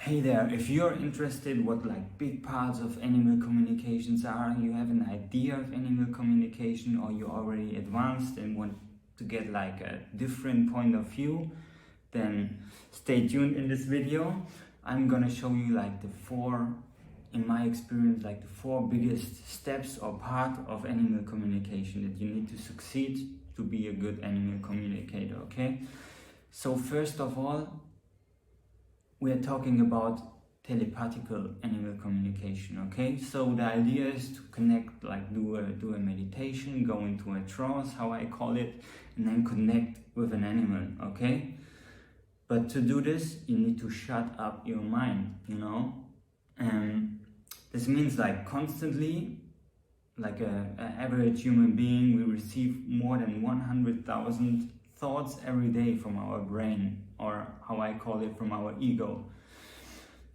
Hey there, if you're interested what like big parts of animal communications are, you have an idea of animal communication, or you're already advanced and want to get like a different point of view, then stay tuned in this video. I'm gonna show you like the four, in my experience, like the four biggest steps or part of animal communication that you need to succeed to be a good animal communicator, okay? So first of all, we are talking about telepathical animal communication, okay? So the idea is to connect, like do a meditation, go into a trance, how I call it, and then connect with an animal, okay? But to do this, you need to shut up your mind, you know? And this means like constantly, like an average human being, we receive more than 100,000 thoughts every day from our brain, or how I call it, from our ego.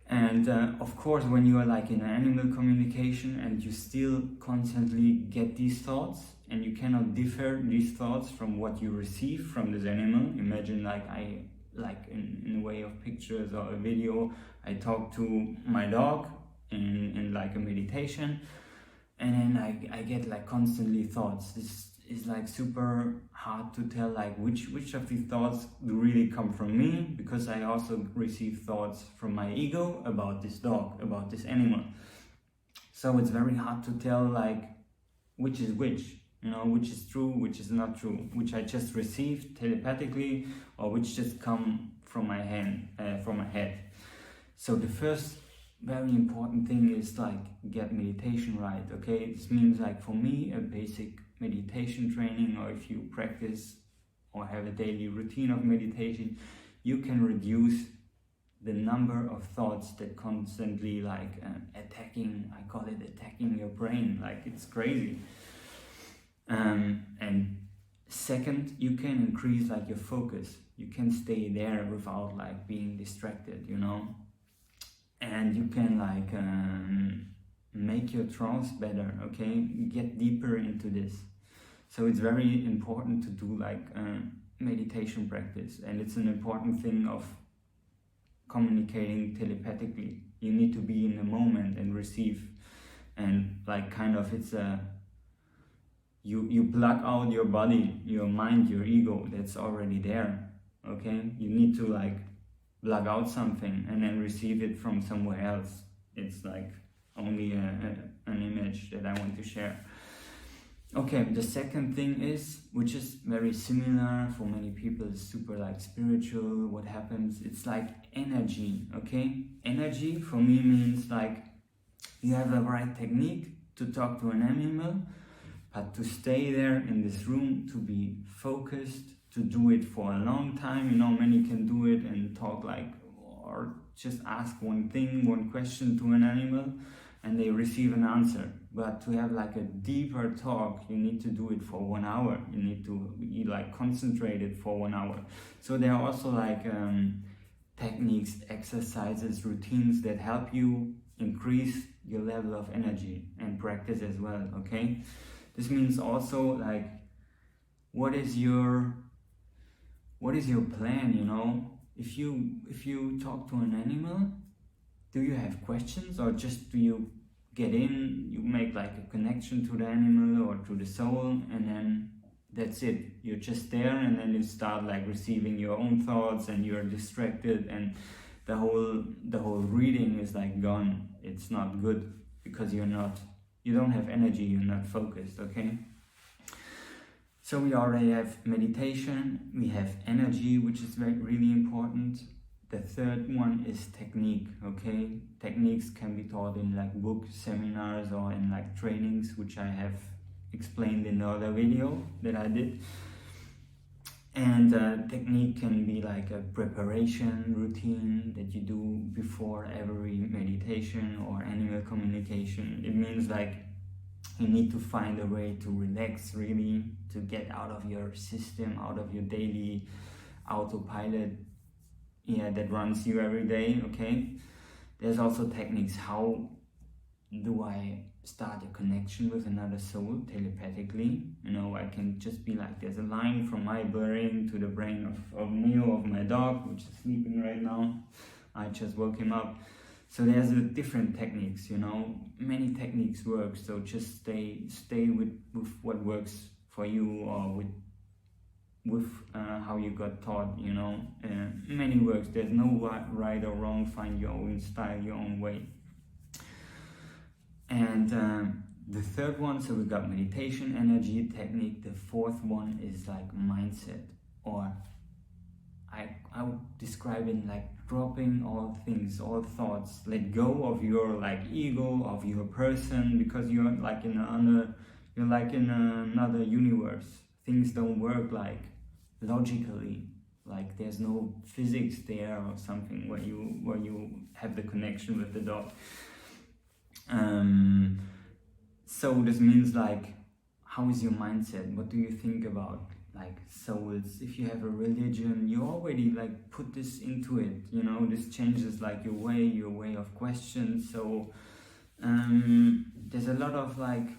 And of course, when you are like in animal communication and you still constantly get these thoughts and you cannot differ these thoughts from what you receive from this animal, imagine like in a way of pictures or a video, I talk to my dog in like a meditation, and then I get like constantly thoughts. This is like super hard to tell like which of these thoughts do really come from me, because I also receive thoughts from my ego about this dog, about this animal. So it's very hard to tell like which is which, you know, which is true, which is not true, which I just received telepathically, or which just come from my head. So the first very important thing is like get meditation right, okay? This means like for me a basic meditation training, or if you practice or have a daily routine of meditation, you can reduce the number of thoughts that constantly like attacking, I call it attacking your brain, like it's crazy. And second, you can increase like your focus. You can stay there without like being distracted, you know? And you can like make your trance better, okay? Get deeper into this. So it's very important to do like meditation practice, and it's an important thing of communicating telepathically. You need to be in the moment and receive, and like kind of it's a you plug out your body, your mind, your ego that's already there, okay? You need to like plug out something and then receive it from somewhere else. It's like only an image that I want to share. Okay, the second thing is, which is very similar for many people, is super like spiritual. What happens, it's like energy, okay? Energy for me means like you have the right technique to talk to an animal, but to stay there in this room, to be focused, to do it for a long time. You know, many can do it and talk like, or just ask one thing, one question to an animal, and they receive an answer. But to have like a deeper talk, you need to do it for 1 hour. You need to be like concentrated for 1 hour. So there are also like techniques, exercises, routines that help you increase your level of energy, and practice as well, okay? This means also like, what is your plan, you know? If you talk to an animal, do you have questions, or just do you get in, you make like a connection to the animal or to the soul, and then that's it? You're just there, and then you start like receiving your own thoughts, and you're distracted, and the whole reading is like gone. It's not good, because you don't have energy, you're not focused, okay? So we already have meditation, we have energy, which is really important. The third one is technique, okay? Techniques can be taught in like books, seminars, or in like trainings, which I have explained in the other video that I did. And technique can be like a preparation routine that you do before every meditation or animal communication. It means like you need to find a way to relax, really, to get out of your system, out of your daily autopilot, that runs you every day, okay? There's also techniques. How do I start a connection with another soul telepathically? You know, I can just be like, there's a line from my brain to the brain of Neo, of my dog, which is sleeping right now. I just woke him up. So there's different techniques, you know, many techniques work. So just stay with what works for you, or with how you got taught, you know. Many works. There's no right or wrong. Find your own style, your own way. And the third one, so we got meditation, energy, technique. The fourth one is like mindset, or I would describe it like dropping all things, all thoughts. Let go of your like ego, of your person, because you're like in another universe. Things don't work like logically. Like there's no physics there or something where you have the connection with the dog. So this means like, how is your mindset? What do you think about like souls? If you have a religion, you already like put this into it, you know. This changes like your way of questions. So there's a lot of like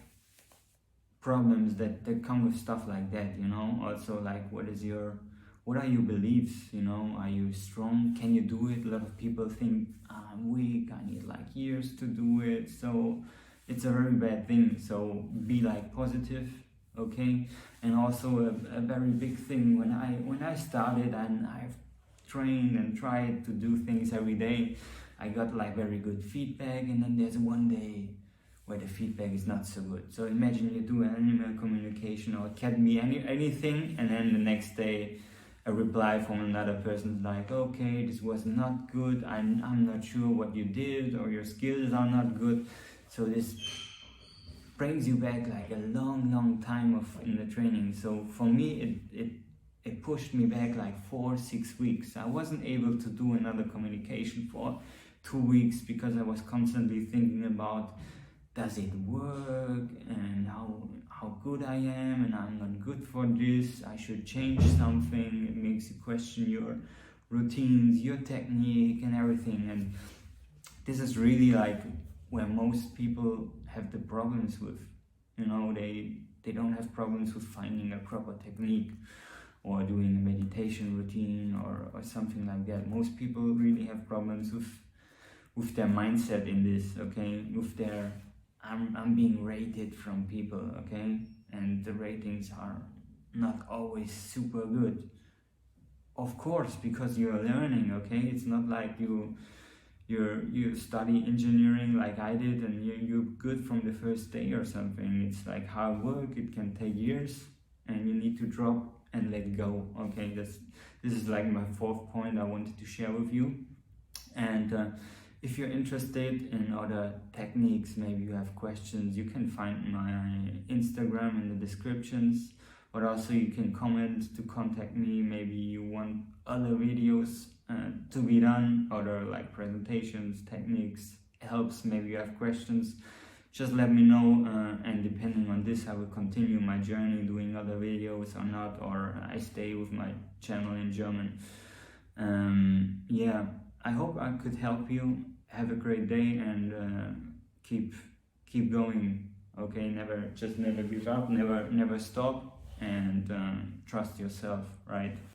problems that come with stuff like that, you know. Also like, what are your beliefs, you know? Are you strong? Can you do it? A lot of people think, I'm weak, I need like years to do it. So it's a very bad thing. So be like positive, okay? And also a very big thing, when I started and I've trained and tried to do things every day, I got like very good feedback, and then there's one day where the feedback is not so good. So imagine you do an animal communication, or it can be anything, and then the next day a reply from another person is like, okay, this was not good, I'm not sure what you did, or your skills are not good. So this brings you back like a long time in the training. So for me, it pushed me back like 4-6 weeks. I wasn't able to do another communication for 2 weeks, because I was constantly thinking about, does it work, and how good I am, and I'm not good for this, I should change something. It makes you question your routines, your technique and everything. And this is really like where most people have the problems with, you know. They don't have problems with finding a proper technique or doing a meditation routine or something like that. Most people really have problems with their mindset in this, okay, with their I'm being rated from people, okay, and the ratings are not always super good, of course, because you're learning, okay. It's not like you study engineering like I did and you're good from the first day or something. It's like hard work. It can take years, and you need to drop and let go, okay. This is like my fourth point I wanted to share with you. And if you're interested in other techniques, maybe you have questions, you can find my Instagram in the descriptions, but also you can comment to contact me. Maybe you want other videos to be done, other like presentations, techniques, helps. Maybe you have questions, just let me know, and depending on this I will continue my journey doing other videos or not, or I stay with my channel in German. Yeah, I hope I could help you. Have a great day, and keep going, okay. Never give up, never stop, and trust yourself, right?